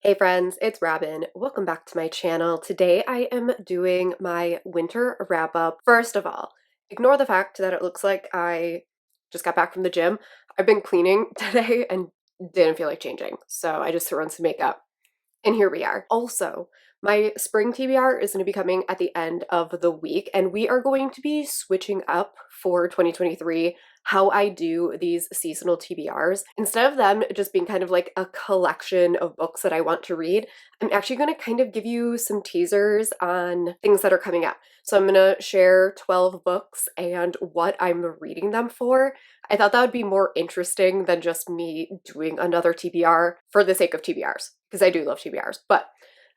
Hey friends, it's Robin. Welcome back to my channel. Today I am doing my winter wrap up. First of all, ignore the fact that it looks like I just got back from the gym. I've been cleaning today and didn't feel like changing, so I just threw on some makeup. And here we are. Also, my spring TBR is going to be coming at the end of the week, and we are going to be switching up for 2023 how I do these seasonal TBRs. Instead of them just being kind of like a collection of books that I want to read, I'm actually going to kind of give you some teasers on things that are coming up. So I'm going to share 12 books and what I'm reading them for. I thought that would be more interesting than just me doing another TBR for the sake of TBRs, because I do love TBRs, but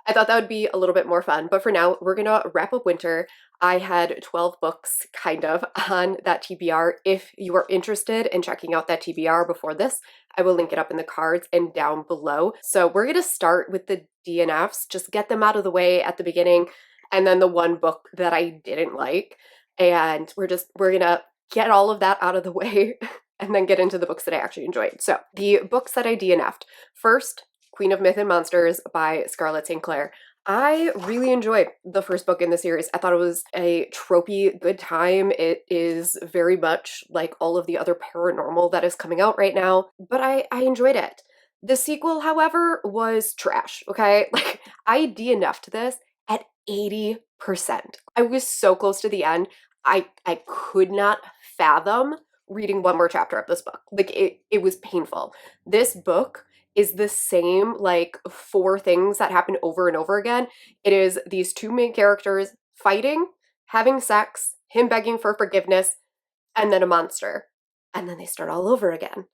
I thought that would be a little bit more fun. But for now, we're gonna wrap up winter. I had 12 books kind of on that TBR. If you are interested in checking out that TBR before this, I will link it up in the cards and down below. So we're gonna start with the DNFs, just get them out of the way at the beginning, and then the one book that I didn't like. And we're gonna get all of that out of the way and then get into the books that I actually enjoyed. So the books that I DNF'd. First, Queen of Myth and Monsters by Scarlett St. Clair. I really enjoyed the first book in the series. I thought it was a tropey good time. It is very much like all of the other paranormal that is coming out right now, but I enjoyed it. The sequel, however, was trash, okay? Like, I DNF'd this at 80%. I was so close to the end. I could not fathom reading one more chapter of this book. Like, it was painful. This book is the same, like, four things that happen over and over again. It is these two main characters fighting, having sex, him begging for forgiveness, and then a monster. And then they start all over again.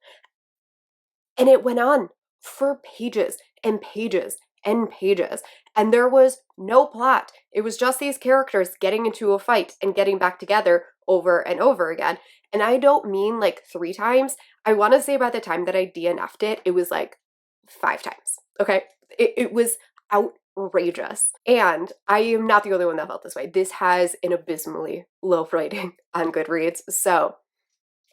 And it went on for pages and pages and pages. And there was no plot. It was just these characters getting into a fight and getting back together over and over again. And I don't mean like 3 times. I want to say by the time that I DNF'd it, it was like 5 times. Okay. It was outrageous. And I am not the only one that felt this way. This has an abysmally low rating on Goodreads. So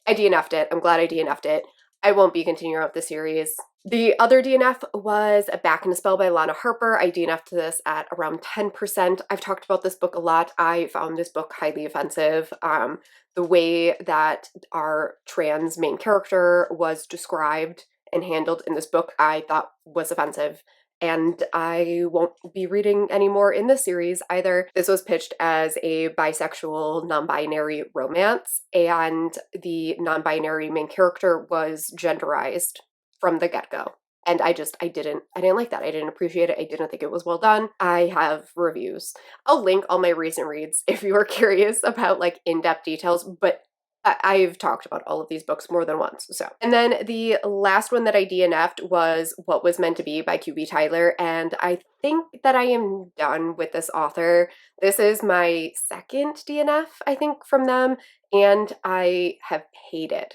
I DNF'd it. I'm glad I DNF'd it. I won't be continuing up the series. The other DNF was Back in a Spell by Lana Harper. I DNF'd this at around 10%. I've talked about this book a lot. I found this book highly offensive. The way that our trans main character was described and handled in this book, I thought was offensive. And I won't be reading anymore in this series either. This was pitched as a bisexual, non-binary romance, and the non-binary main character was genderized from the get-go. And I didn't like that. I didn't appreciate it. I didn't think it was well done. I have reviews. I'll link all my recent reads if you are curious about like in-depth details, but I've talked about all of these books more than once, so. And then the last one that I DNF'd was What Was Meant to Be by QB Tyler, and I think that I am done with this author. This is my second DNF, I think, from them, and I have hated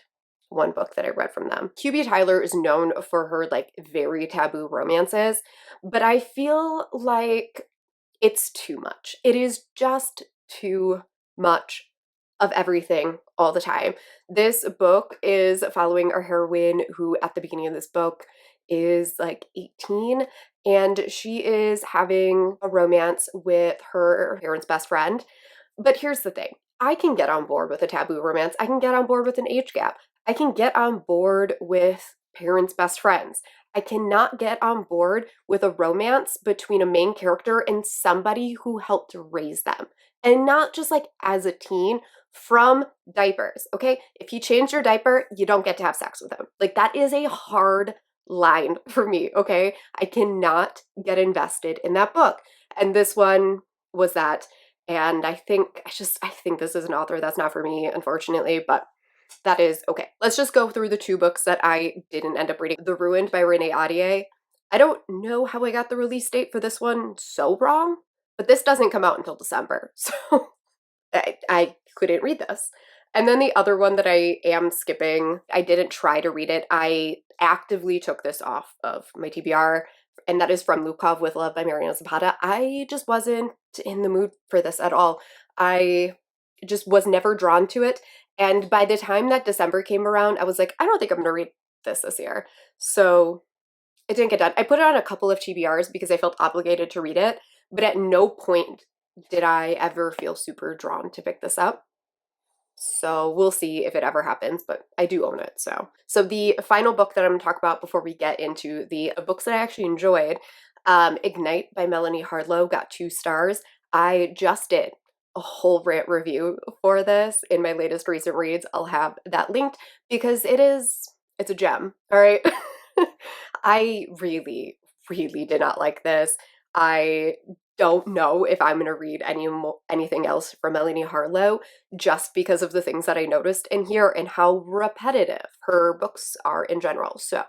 one book that I read from them. QB Tyler is known for her, like, very taboo romances, but I feel like it's too much. It is just too much of everything all the time. This book is following our heroine who at the beginning of this book is like 18 and she is having a romance with her parents' best friend. But here's the thing. I can get on board with a taboo romance. I can get on board with an age gap. I can get on board with parents' best friends. I cannot get on board with a romance between a main character and somebody who helped raise them. And not just like as a teen, from diapers, okay? If you change your diaper, you don't get to have sex with him. Like, that is a hard line for me, okay? I cannot get invested in that book. And this one was that. And I think this is an author that's not for me, unfortunately, but that is okay. Let's just go through the 2 books that I didn't end up reading. The Ruined by Renee Ahdieh. I don't know how I got the release date for this one so wrong, but this doesn't come out until December, so I couldn't read this. And then the other one that I am skipping, I didn't try to read it. I actively took this off of my TBR, and that is From Lukov with Love by Mariana Zapata. I just wasn't in the mood for this at all. I just was never drawn to it. And by the time that December came around, I was like, I don't think I'm going to read this year. So it didn't get done. I put it on a couple of TBRs because I felt obligated to read it, but at no point did I ever feel super drawn to pick this up. So we'll see if it ever happens, but I do own it. So the final book that I'm going to talk about before we get into the books that I actually enjoyed, Ignite by Melanie Hardlow got 2 stars. I just did a whole rant review for this in my latest recent reads. I'll have that linked because it's a gem. All right. I really, really did not like this. I don't know if I'm going to read anything else from Melanie Harlow just because of the things that I noticed in here and how repetitive her books are in general. So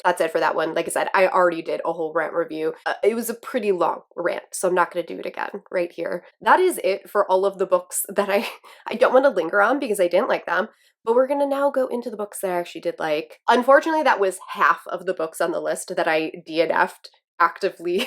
that's it for that one. Like I said, I already did a whole rant review. It was a pretty long rant, so I'm not going to do it again right here. That is it for all of the books that I don't want to linger on because I didn't like them. But we're going to now go into the books that I actually did like. Unfortunately, that was half of the books on the list that I DNF'd, actively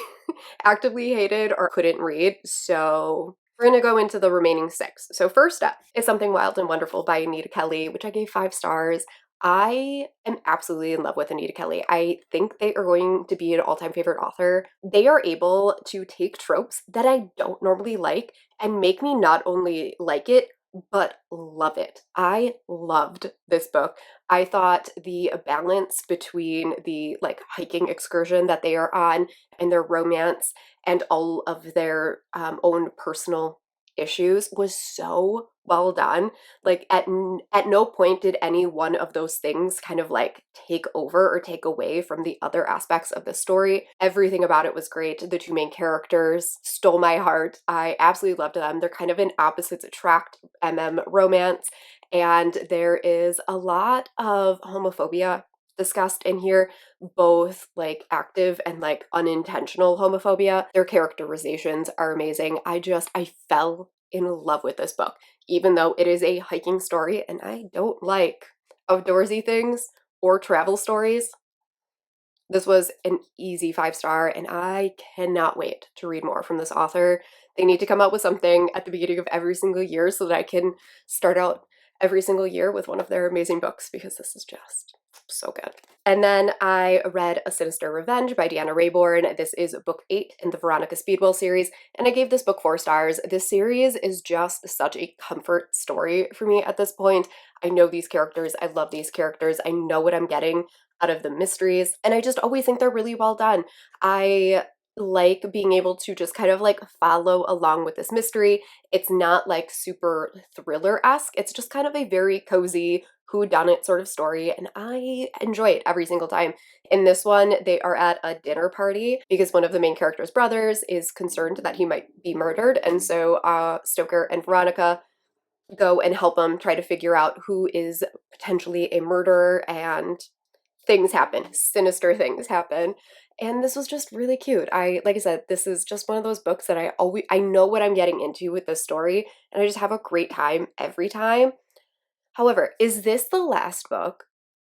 actively hated or couldn't read. So we're going to go into the remaining 6. So first up is Something Wild and Wonderful by Anita Kelly, which I gave 5 stars. I am absolutely in love with Anita Kelly. I think they are going to be an all-time favorite author. They are able to take tropes that I don't normally like and make me not only like it, but love it. I loved this book. I thought the balance between the like hiking excursion that they are on and their romance and all of their own personal issues was so well done. Like at no point did any one of those things kind of like take over or take away from the other aspects of the story. Everything about it was great. The 2 main characters stole my heart. I absolutely loved them. They're kind of an opposites attract romance, and there is a lot of homophobia discussed in here, both like active and like unintentional homophobia. Their characterizations are amazing. I fell in love with this book, even though it is a hiking story and I don't like outdoorsy things or travel stories. This was an easy 5-star, and I cannot wait to read more from this author. They need to come out with something at the beginning of every single year so that I can start out every single year with one of their amazing books because this is just so good. And then I read A Sinister Revenge by Deanna Raybourn. This is book 8 in the Veronica Speedwell series, and I gave this book 4 stars. This series is just such a comfort story for me at this point. I know these characters. I love these characters. I know what I'm getting out of the mysteries, and I just always think they're really well done. I like being able to just kind of like follow along with this mystery. It's not like super thriller-esque. It's just kind of a very cozy whodunit sort of story, and I enjoy it every single time. In this one, they are at a dinner party because one of the main character's brothers is concerned that he might be murdered, and so Stoker and Veronica go and help him try to figure out who is potentially a murderer, and things happen. Sinister things happen. And this was just really cute. Like I said, this is just one of those books that I know what I'm getting into with this story, and I just have a great time every time. However, is this the last book?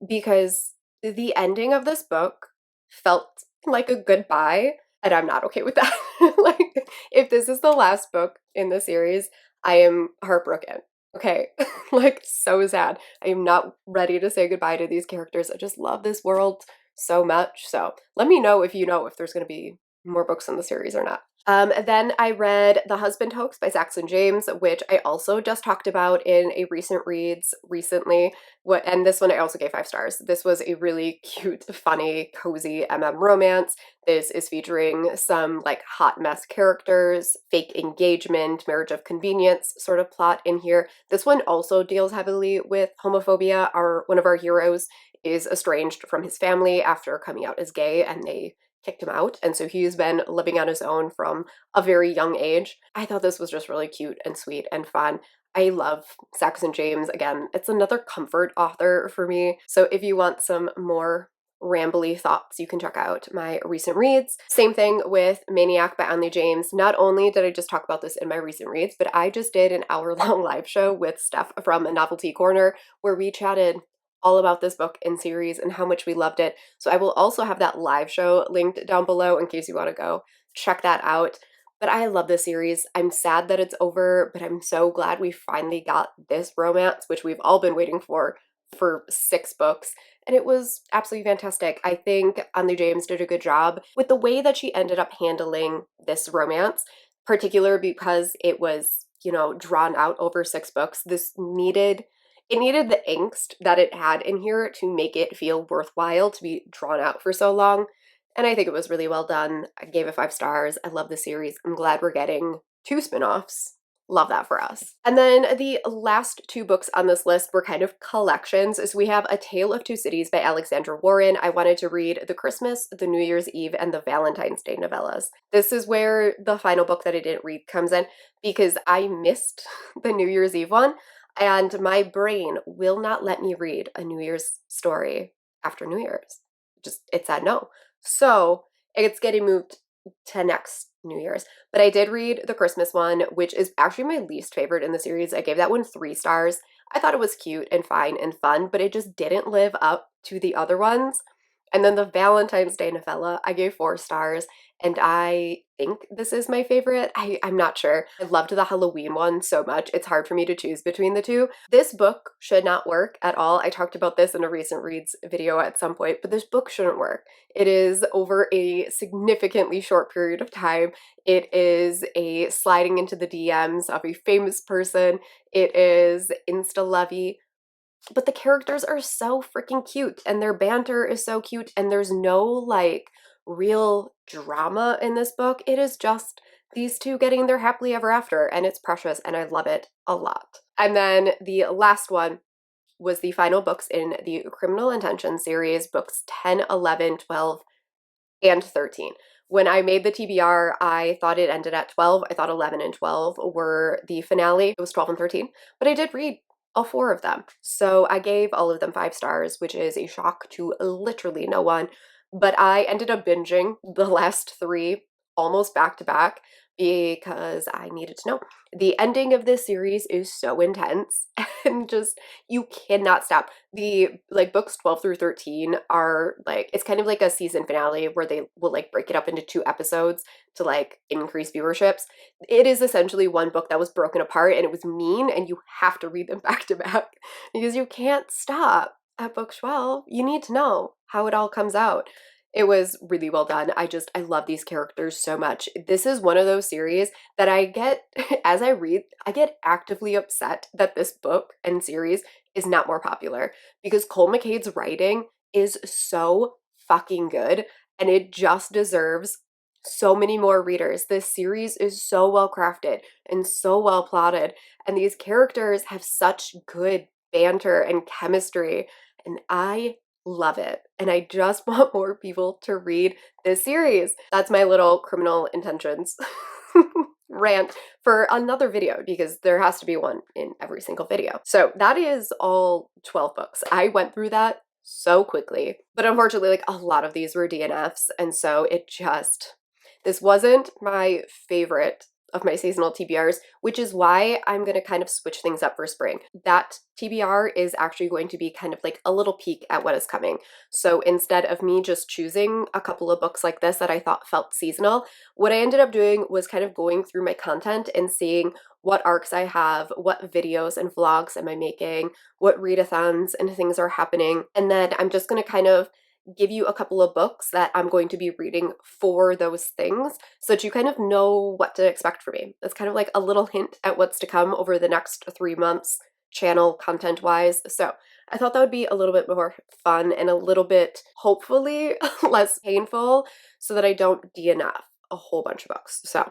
Because the ending of this book felt like a goodbye, and I'm not okay with that. Like, if this is the last book in the series, I am heartbroken. Okay, like so sad. I am not ready to say goodbye to these characters. I just love this world so much. So let me know if you know if there's going to be more books in the series or not. Then I read The Husband Hoax by Saxon James, which I also just talked about in a recent reads recently. And this one I also gave 5 stars. This was a really cute, funny, cozy romance. This is featuring some like hot mess characters, fake engagement, marriage of convenience sort of plot in here. This one also deals heavily with homophobia. One of our heroes is estranged from his family after coming out as gay, and they kicked him out, and so he's been living on his own from a very young age. I thought this was just really cute and sweet and fun. I love Saxon James. Again, it's another comfort author for me. So if you want some more rambly thoughts, you can check out my recent reads. Same thing with Maniac by Anley James. Not only did I just talk about this in my recent reads, but I just did an hour-long live show with Stef from Novelty Corner where we chatted all about this book and series and how much we loved it. So I will also have that live show linked down below in case you want to go check that out. But I love this series. I'm sad that it's over, but I'm so glad we finally got this romance, which we've all been waiting for 6 books. and it was absolutely fantastic. I think Anli James did a good job with the way that she ended up handling this romance, particular because it was, you know, drawn out over 6 books. It needed the angst that it had in here to make it feel worthwhile to be drawn out for so long. And I think it was really well done. I gave it 5 stars. I love the series. I'm glad we're getting 2 spin-offs. Love that for us. And then the last 2 books on this list were kind of collections. So we have A Tale of Two Cities by Alexandra Warren. I wanted to read the Christmas, the New Year's Eve, and the Valentine's Day novellas. This is where the final book that I didn't read comes in because I missed the New Year's Eve one, and my brain will not let me read a New Year's story after New Year's. It said no. So it's getting moved to next New Year's. But I did read the Christmas one, which is actually my least favorite in the series. I gave that one 3 stars. I thought it was cute and fine and fun, but it just didn't live up to the other ones. And then the Valentine's Day novella, I gave 4 stars, and I think this is my favorite. I'm not sure. I loved the Halloween one so much. It's hard for me to choose between the two. This book should not work at all. I talked about this in a recent reads video at some point, but this book shouldn't work. It is over a significantly short period of time. It is a sliding into the DMs of a famous person. It is insta-lovey. But the characters are so freaking cute, and their banter is so cute, and there's no like real drama in this book. It is just these two getting their happily ever after, and it's precious, and I love it a lot. And then the last one was the final books in the Criminal Intention series, books 10, 11, 12, and 13. When I made the TBR, I thought it ended at 12. I thought 11 and 12 were the finale. It was 12 and 13, but I did read all 4 of them. So I gave all of them 5 stars, which is a shock to literally no one. But I ended up binging the last 3 almost back to back because I needed to know. The ending of this series is so intense and just, you cannot stop. The like books 12 through 13 are like, it's kind of like a season finale where they will like break it up into 2 episodes to like increase viewerships. It is essentially one book that was broken apart, and it was mean, and you have to read them back to back because you can't stop at book 12. You need to know how it all comes out. It was really well done. I love these characters so much. This is one of those series that I get, as I read, I get actively upset that this book and series is not more popular because Cole McCade's writing is so fucking good, and it just deserves so many more readers. This series is so well crafted and so well plotted, and these characters have such good banter and chemistry, and I love it. And I just want more people to read this series. That's my little Criminal Intentions rant for another video, because there has to be one in every single video. So that is all 12 books. I went through that so quickly, but unfortunately, like a lot of these were DNFs, and so this wasn't my favorite of my seasonal TBRs, which is why I'm going to kind of switch things up for spring. That TBR is actually going to be kind of like a little peek at what is coming. So instead of me just choosing a couple of books like this that I thought felt seasonal, what I ended up doing was kind of going through my content and seeing what arcs I have, what videos and vlogs am I making, what readathons and things are happening. And then I'm just going to kind of give you a couple of books that I'm going to be reading for those things so that you kind of know what to expect from me. It's kind of like a little hint at what's to come over the next 3 months, channel content wise. So I thought that would be a little bit more fun and a little bit, hopefully, less painful so that I don't DNF a whole bunch of books. So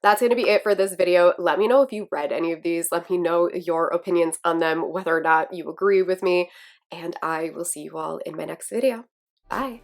that's going to be it for this video. Let me know if you read any of these. Let me know your opinions on them, whether or not you agree with me, and I will see you all in my next video. Bye.